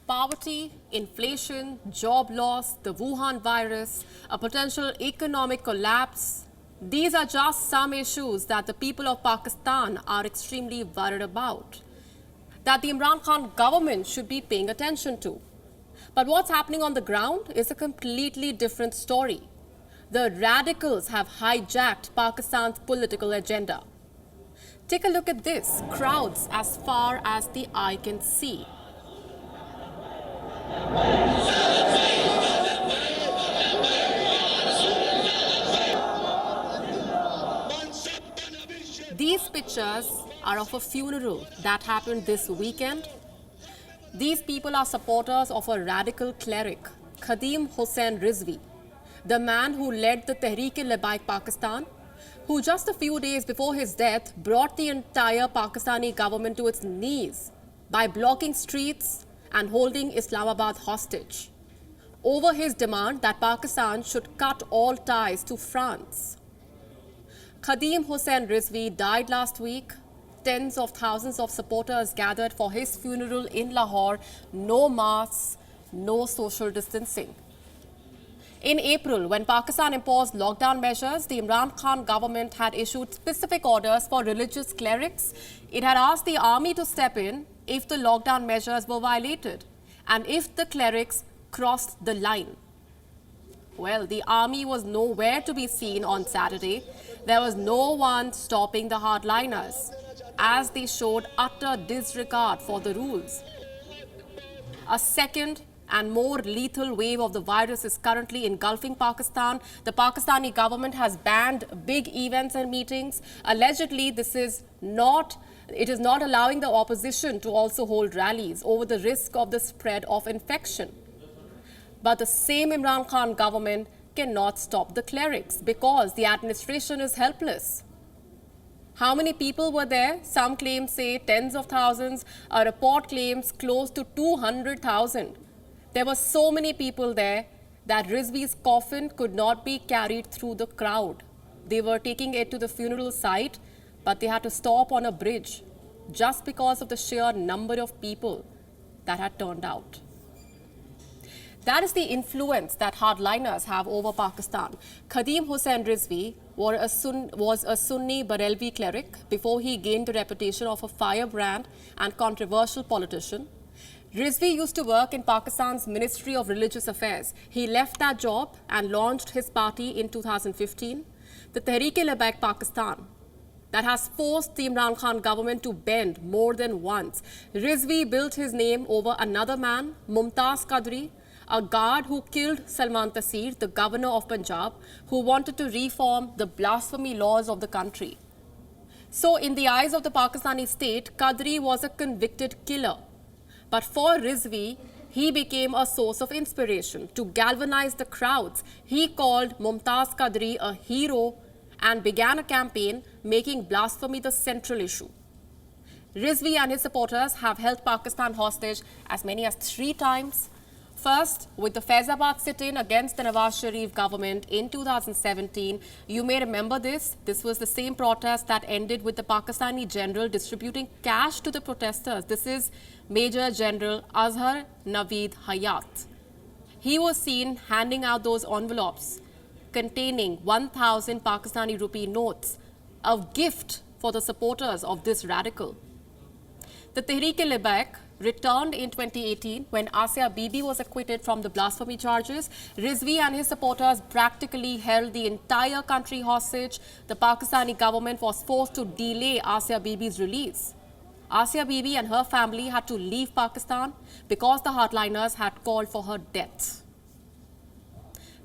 Poverty, inflation, job loss, the Wuhan virus, a potential economic collapse. These are just some issues that the people of Pakistan are extremely worried about, that the Imran Khan government should be paying attention to. But what's happening on the ground is a completely different story. The radicals have hijacked Pakistan's political agenda. Take a look at this, crowds as far as the eye can see. These pictures are of a funeral that happened this weekend. These people are supporters of a radical cleric, Khadim Hossain Rizvi, the man who led the Tehreek-e-Labbaik Pakistan, who just a few days before his death brought the entire Pakistani government to its knees by blocking streets and holding Islamabad hostage over his demand that Pakistan should cut all ties to France. Khadim Hossain Rizvi died last week. Tens of thousands of supporters gathered for his funeral in Lahore. No masks, no social distancing. In April, when Pakistan imposed lockdown measures, the Imran Khan government had issued specific orders for religious clerics. It had asked the army to step in if the lockdown measures were violated and if the clerics crossed the line. Well, the army was nowhere to be seen on Saturday. There was no one stopping the hardliners, as they showed utter disregard for the rules. A second and more lethal wave of the virus is currently engulfing Pakistan. The Pakistani government has banned big events and meetings. Allegedly, it is not allowing the opposition to also hold rallies over the risk of the spread of infection. But the same Imran Khan government cannot stop the clerics because the administration is helpless. How many people were there? Some claims say tens of thousands. A report claims close to 200,000. There were so many people there that Rizvi's coffin could not be carried through the crowd. They were taking it to the funeral site, but they had to stop on a bridge just because of the sheer number of people that had turned out. That is the influence that hardliners have over Pakistan. Khadim Hossain Rizvi was a Sunni Barelvi cleric before he gained the reputation of a firebrand and controversial politician. Rizvi used to work in Pakistan's Ministry of Religious Affairs. He left that job and launched his party in 2015, the Tehreek-e-Labbaik Pakistan, that has forced the Imran Khan government to bend more than once. Rizvi built his name over another man, Mumtaz Qadri, a guard who killed Salman Taseer, the governor of Punjab, who wanted to reform the blasphemy laws of the country. So in the eyes of the Pakistani state, Qadri was a convicted killer. But for Rizvi, he became a source of inspiration to galvanize the crowds. He called Mumtaz Qadri a hero and began a campaign making blasphemy the central issue. Rizvi and his supporters have held Pakistan hostage as many as 3 times. First, with the Faizabad sit-in against the Nawaz Sharif government in 2017, you may remember this. This was the same protest that ended with the Pakistani general distributing cash to the protesters. This is Major General Azhar Naveed Hayat. He was seen handing out those envelopes containing 1,000 Pakistani rupee notes, a gift for the supporters of this radical. The Tehreek-e-Labbaik returned in 2018 when Asia Bibi was acquitted from the blasphemy charges. Rizvi and his supporters practically held the entire country hostage. The Pakistani government was forced to delay Asia Bibi's release. Asia Bibi and her family had to leave Pakistan because the hardliners had called for her death.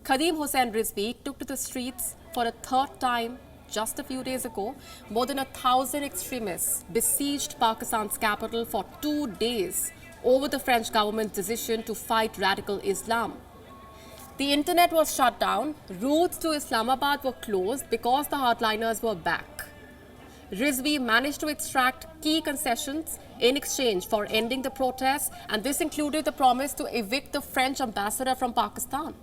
Khadim Hossain Rizvi took to the streets for a 3rd time just a few days ago. More than 1,000 extremists besieged Pakistan's capital for 2 days over the French government's decision to fight radical Islam. The internet was shut down. Routes to Islamabad were closed because the hardliners were back. Rizvi managed to extract key concessions in exchange for ending the protests, and this included the promise to evict the French ambassador from Pakistan.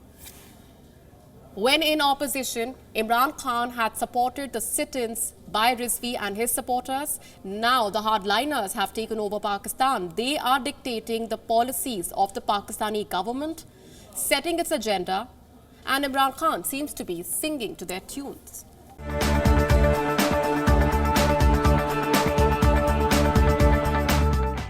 When in opposition, Imran Khan had supported the sit-ins by Rizvi and his supporters. Now the hardliners have taken over Pakistan. They are dictating the policies of the Pakistani government, setting its agenda, and Imran Khan seems to be singing to their tunes.